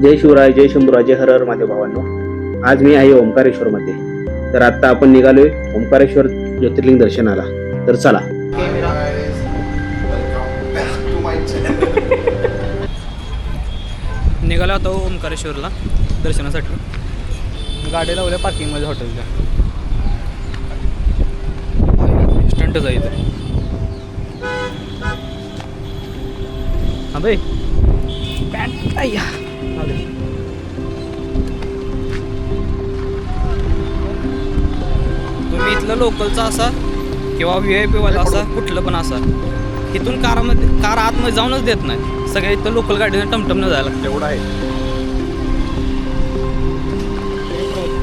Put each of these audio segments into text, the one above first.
जय शिवराय, जय शंभूराय, जय हर हर महादेव भावांनो. आज मी आहे ओंकारेश्वर मध्ये. तर आता आपण निघालोय ओंकारेश्वर ज्योतिर्लिंग दर्शनाला. तर चला. निघालो आता ओंकारेश्वरला दर्शनासाठी. गाडी लावल्या पार्किंगमध्ये हॉटेलच्या. स्टंटच आहे इथं. हा बाई पॅन्ट अय्या आले. तुम्ही इथलं लोकलचा असा किंवा VIP वाला असा कुठलं पण असा इथून कार आतमध्ये जाऊनच देत नाही. सगळ्या इथं लोकल गाडीनं टमटमनं जायला लागतं. एवढं आहे.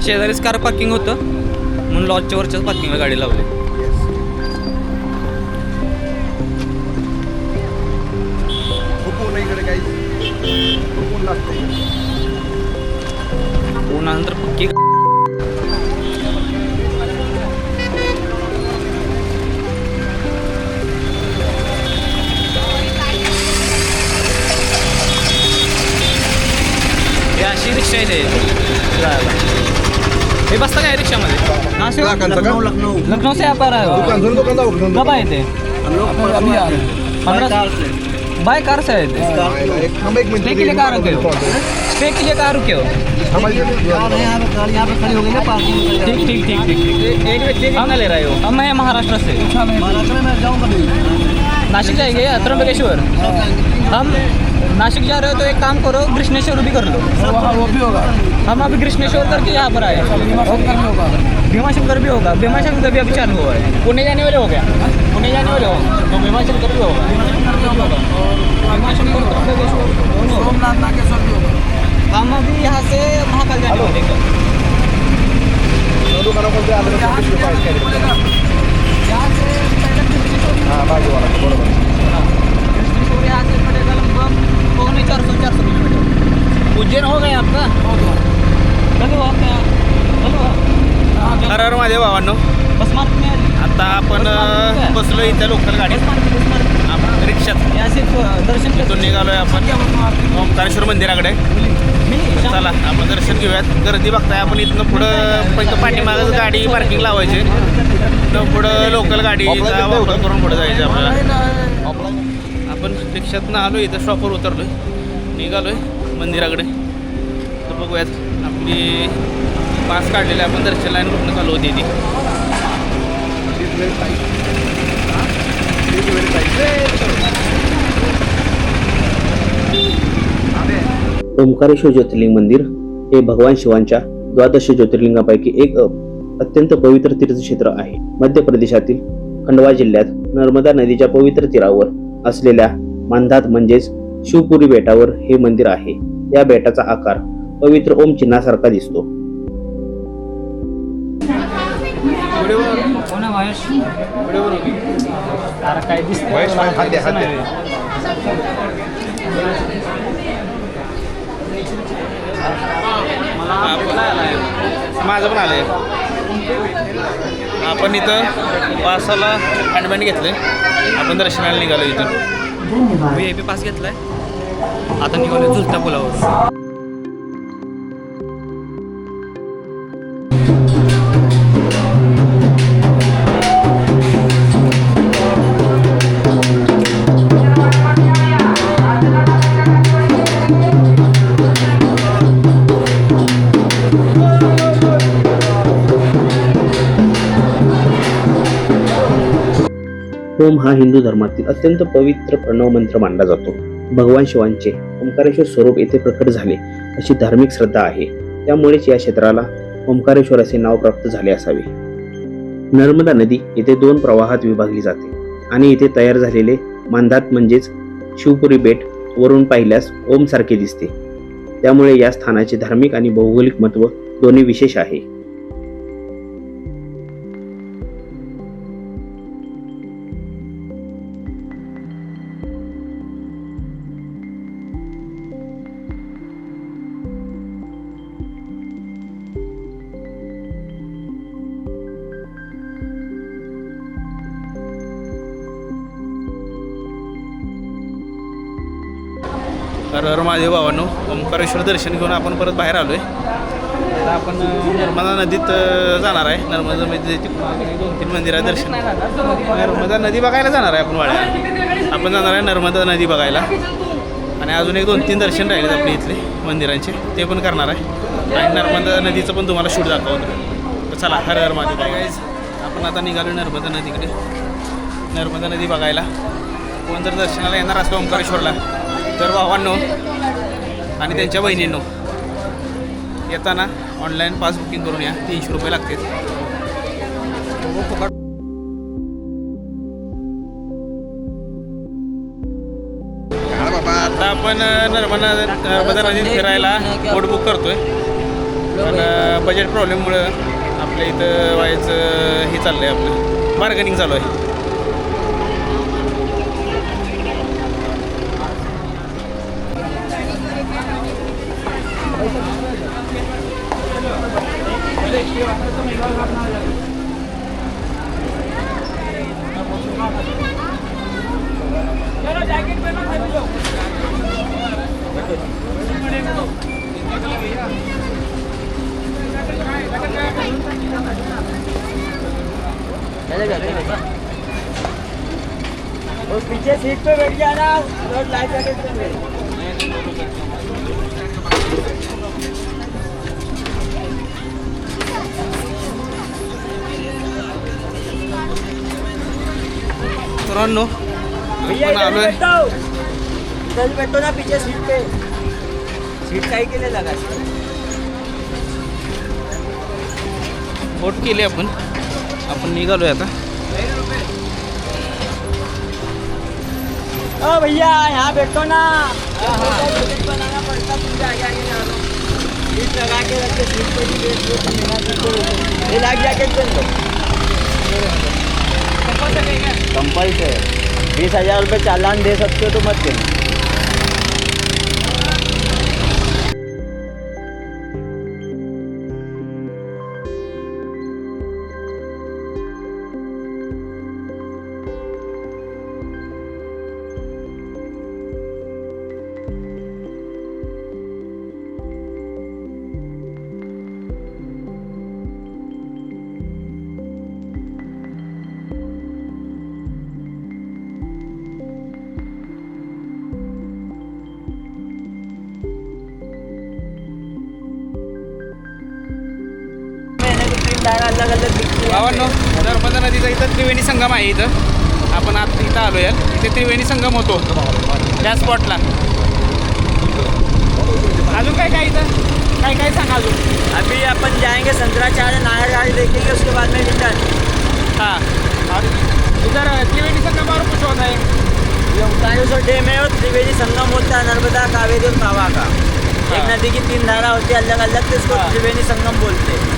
शेजारीच कार पार्किंग होतं म्हणून लॉजच्या वरच्याच पार्किंगला गाडी लावली. उन्हानंतर पक्की अशी रिक्षा आहे जायला. हे बसता काय रिक्षामध्ये? लखनऊ से यहाँ पर आए हो? कब आए थे? बाय कार से आए थे. स्टे के लिए कहाँ रुके हो? स्टे के लिए कहाँ रुके हो? ठीक. एक व्यक्ति कितना ले रहे हो? अब मैं महाराष्ट्र से. नासिक जाएंगे त्र्यंबकेश्वर. हम नासिक जा रहे हो तो एक काम करो कृष्णेश्वर भी कर लो. वो भी होगा. हम अभी कृष्णेश्वर करके यहाँ पर आए. भीमाशंकर भी होगा. भीमाशंकर भी अभी चालू हुआ है. पुणे जाने वाले हो गया. पुणे जाने वाले हो तो भीमाशंकर भी होगा. भीमाशंकर सोमनाथ नागेश्वर भी होगा. हम अभी यहाँ से महाकाल जाने वाले हैं. पौने 400 किलोमीटर. उज्जैन हो गए आपका? हर हर महादेव भावांनो. आता आपण बसलो इथे लोकल गाडीत रिक्षात. इथून निघालोय आपण ओंकारेश्वर मंदिराकडे. चला आपण दर्शन घेऊयात. गर्दी बघताय आपण. इथनं पुढं पहिलं पाठीमागच गाडी पार्किंग लावायची. तर पुढं लोकल गाडीचा वापर करून पुढं जायचं आपल्याला. आपण रिक्षातनं आलो. इथं स्टॉपवर उतरलोय. निघालोय मंदिराकडे. तर बघूयात आपली पास काढलेली आपण दर्शन लाईन कुठनं चालू होती ती. ओंकारेश्वर ज्योतिर्लिंग मंदिर हे भगवान शिवांच्या द्वादश ज्योतिर्लिंगापैकी एक अत्यंत पवित्र तीर्थक्षेत्र आहे. मध्य प्रदेशातील खंडवा जिल्ह्यात नर्मदा नदीच्या पवित्र तीरावर असलेल्या मांधात म्हणजेच शिवपुरी बेटावर हे मंदिर आहे. या बेटाचा आकार पवित्र ओम चिन्हासारखा दिसतो. माझं पण आलंय. आपण इथं पासाला हँडबँड घेतलंय. आपण दर्शनाला निघालो. इथून VIP पास घेतलाय. आता निघालो झुलत्या पुलावर. ओम हा हिंदू धर्मातील अत्यंत पवित्र प्रणव मंत्र मानला जातो. भगवान शिवांचे ओंकारेश्वर स्वरूप येथे प्रकट झाले अशी धार्मिक श्रद्धा आहे. त्यामुळेच या क्षेत्राला ओंकारेश्वर असे नाव प्राप्त झाले असावे. नर्मदा नदी येथे 2 प्रवाहात विभागली जाते आणि इथे तयार झालेले मांधात म्हणजेच शिवपुरी बेट वरून पाहिल्यास ओम सारखे दिसते. त्यामुळे या स्थानाचे धार्मिक आणि भौगोलिक महत्त्व दोन्ही विशेष आहे. हर हर महादेव भावांनो, ओंकारेश्वर दर्शन घेऊन आपण परत बाहेर आलो आहे. आता आपण नर्मदा नदीत जाणार आहे. नर्मदा नदीची 2-3 मंदिर आहे दर्शन. नर्मदा नदी बघायला जाणार आहे आपण वाड्यात. आपण जाणार आहे नर्मदा नदी बघायला आणि अजून एक 2-3 दर्शन राहिलेत आपले इथले मंदिरांचे, ते पण करणार आहे आणि नर्मदा नदीचं पण तुम्हाला शूट दाखवतो. तर चला, हर हर महादेव गाईज. आपण आता निघालो नर्मदा नदीकडे, नर्मदा नदी बघायला. कोण जर दर्शनाला येणार असतो ओंकारेश्वरला तर भावांनो आणि त्यांच्या बहिणींनो, येताना ऑनलाईन पास बुकिंग करून या. 300 रुपये लागतील. आता आपण नर्मदा नदीत फिरायला बोट बुक करतोय, पण बजेट प्रॉब्लेममुळं आपल्या इथं व्हायचं हे चाललं आहे, आपलं बार्गनिंग चालू आहे. और पीछे सीट पे बैठ जाना और लाइफ जैकेट पे मित्रांनो, भैया आपण आलोय. इधर बैठो ना पीछे सीट पे. सीट काही के लिए लगा बोट केली आपण निघालोय आता. ओ भैया यहाँ बैठो ना. टिकट बनाना पड़ता, तुझे आगे आगे जा लो. सीट लगा के रखते, सीट पे भी बैठ लो. तुम मेरा सीट पे ये लाइफ जैकेट पहन लो. कंपल्सरी 20,000 रुपये चालान दे सकते हो तो मत देना. अलग अलग दिखती है. भावांनो, नर्मदा नदीचा इथं त्रिवेणी संगम आहे. इथं आपण आता इथं आलो यार. इथे त्रिवेणी संगम होतो त्या स्पॉटला. अजून काय काय इथं काय सांगा अजून. अभी अपन जाएंगे शंकराचार्य नाहर घाट देखेंगे, उसके बाद में रिटर्न. हाँ, और इधर त्रिवेणी संगम और कुछ होता है. ये ओंकारेश्वर डैम है और त्रिवेणी संगम होता है नर्मदा, कावेरी और कावा का. एक नदी की 3 धारा होती है अलग अलग, तो इसको त्रिवेणी संगम बोलते हैं.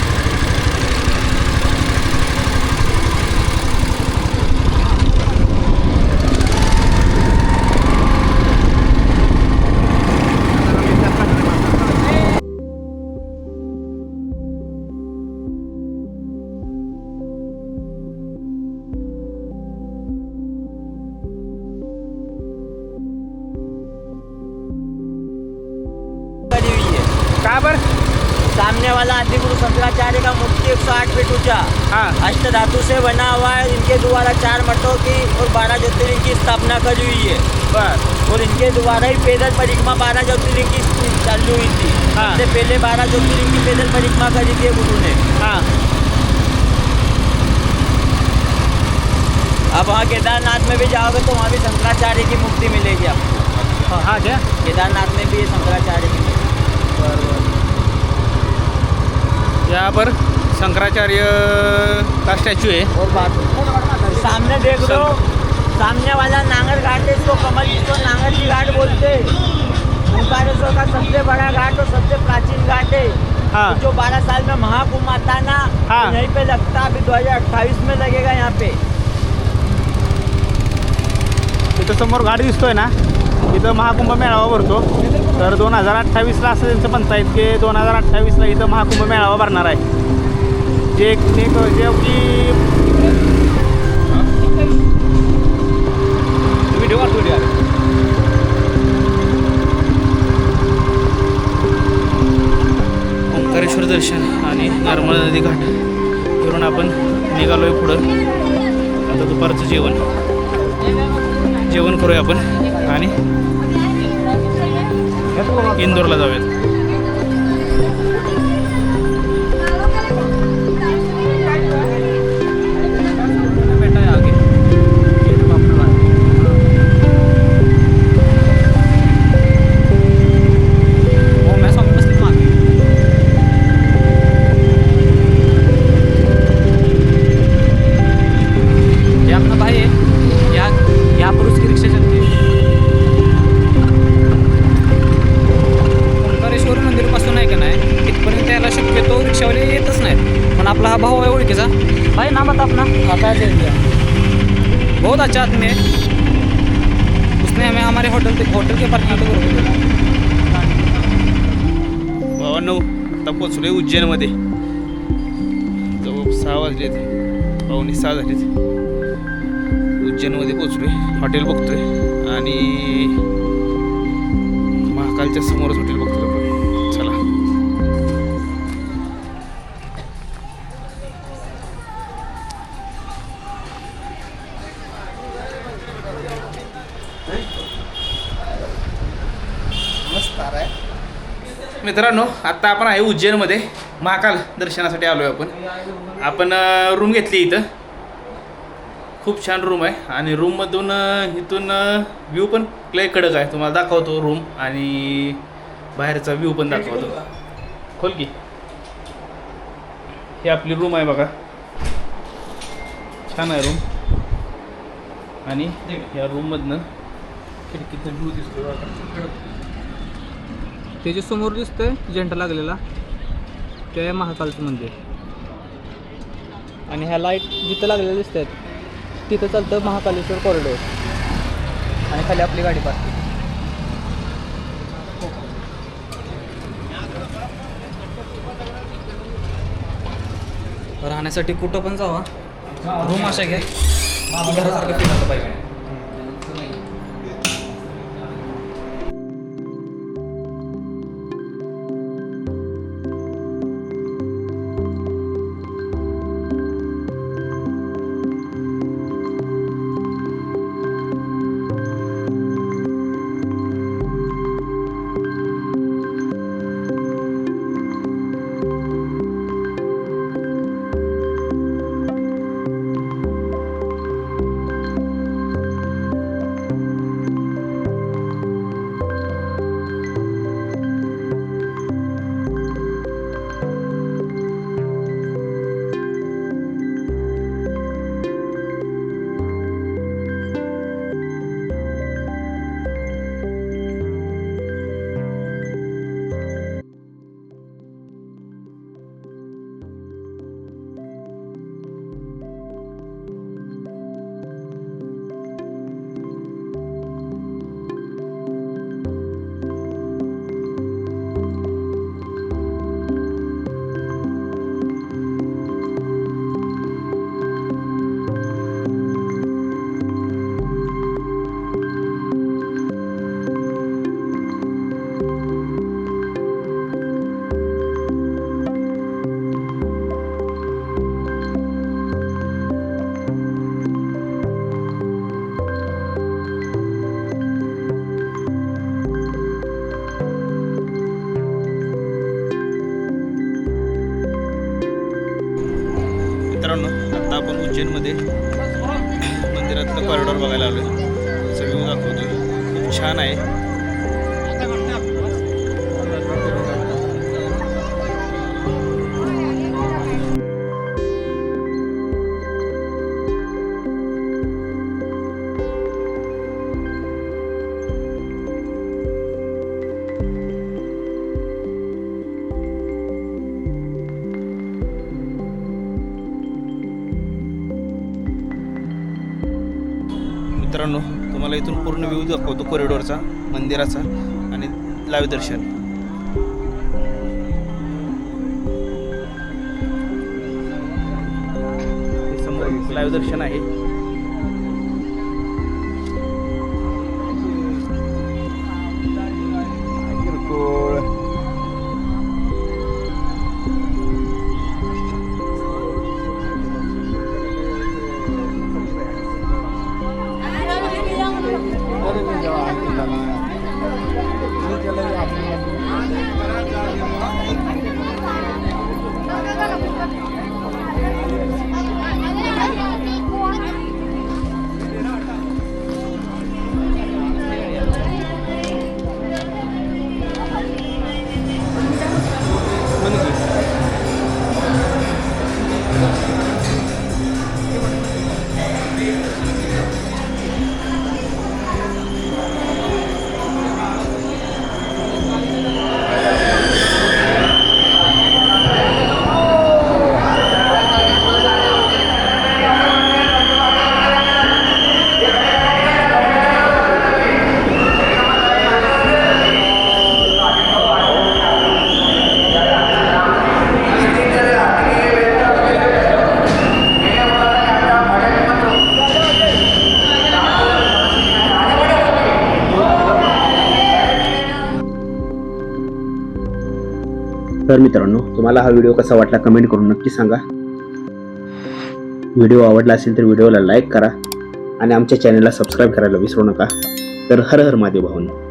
सामने वाला आदिगुरु शंकराचार्य का मूर्ति 108 फीट ऊंचा, हाँ, अष्ट धातु से बना हुआ है. इनके द्वारा 4 मठों की और 12 ज्योतिर्लिंग की स्थापना करी हुई है. बस. और इनके द्वारा ही पैदल परिक्रमा 12 ज्योतिर्लिंग की चालू हुई थी. हाँ. सबसे पहले 12 ज्योतिर्लिंग की पैदल परिक्रमा करी थी गुरु ने. हाँ. अब वहाँ केदारनाथ में भी जाओगे तो वहाँ भी शंकराचार्य की मुक्ति मिलेगी आपको. हाँ, क्या केदारनाथ में भी ये शंकराचार्य की यहाँ पर शंकराचार्य का स्टैचू है. और बात सामने देख लो, सामने वाला नांगर घाट है, इसको कमल इसको नांगर की घाट बोलते. ओंकारेश्वर का सबसे बड़ा घाट और सबसे प्राचीन घाट है. हाँ. जो 12 साल में महाकुंभ आता ना, हाँ. यहीं पे लगता. अभी 2028 में लगेगा यहाँ पे. इथं समोर गाडी दिसतोय ना, इथं महाकुंभ मेळावा भरतो. तर 2028ला असं त्यांचं म्हणतायत की 2028ला इथं महाकुंभ मेळावा भरणार आहे. जे की व्हिडिओ काढतो. पुढं. आता दुपारचं जेवण करूया आपण आणि इंदोरला जाऊयात. आपला हा भाऊ है ओळखीचा भाई, नाम बता अपना। आकाश इंडिया। बहुत अच्छा आदमी है, उसने हमें हमारे होटल के पार्किंग पे रोक दिया। भावांनो, आता पोचलोय उज्जैनमध्ये. जवळ 6 वाजलेत, 5:45 झालेत. उज्जैनमध्ये पोचलोय. हॉटेल बघतोय आणि महाकालच्या समोरच हॉटेल बघतोय आपण. चला. मित्रांनो, आता आपण आहे उज्जैनमध्ये. महाकाल दर्शनासाठी आलो आहे आपण रूम घेतली इथं. खूप छान रूम आहे आणि रूममधून इथून व्ह्यू पण लय कडक आहे. तुम्हाला दाखवतो रूम आणि बाहेरचा व्ह्यू पण दाखवतो. खोल की. ही आपली रूम आहे बघा, छान आहे रूम. आणि या रूममधनं खिडकीचा व्ह्यू दिसतो बघा. त्याच्या समोर दिसतंय झेंडा लागलेला, ते आहे महाकालचं मंदिर. आणि ह्या लाईट जिथं लागलेल्या दिसत आहेत तिथं चालतं महाकालेश्वर कॉरिडोर. आणि खाली आपली गाडी पार्किंग. राहण्यासाठी कुठं पण जावा, रूम अशा घ्या घरासारखं फील असं पाहिजे. मित्रांनो, आता आपण उज्जैनमध्ये मंदिरातलं कॉरिडॉर बघायला आलो आहे. व्ह्यू दाखवतोय, खूप छान आहे. मित्रांनो, तुम्हाला इथून पूर्ण व्ह्यू दाखवतो कॉरिडॉरचा, मंदिराचा आणि लाईव्ह दर्शन. समोर लाईव्ह दर्शन आहे. तर मित्रांनो, तुम्हाला हा व्हिडिओ कसा वाटला कमेंट करून नक्की सांगा. व्हिडिओ आवडला असेल तर व्हिडिओला लाईक करा आणि आमच्या चॅनलला सबस्क्राईब करायला विसरू नका. तर हर हर महादेव भावांनो.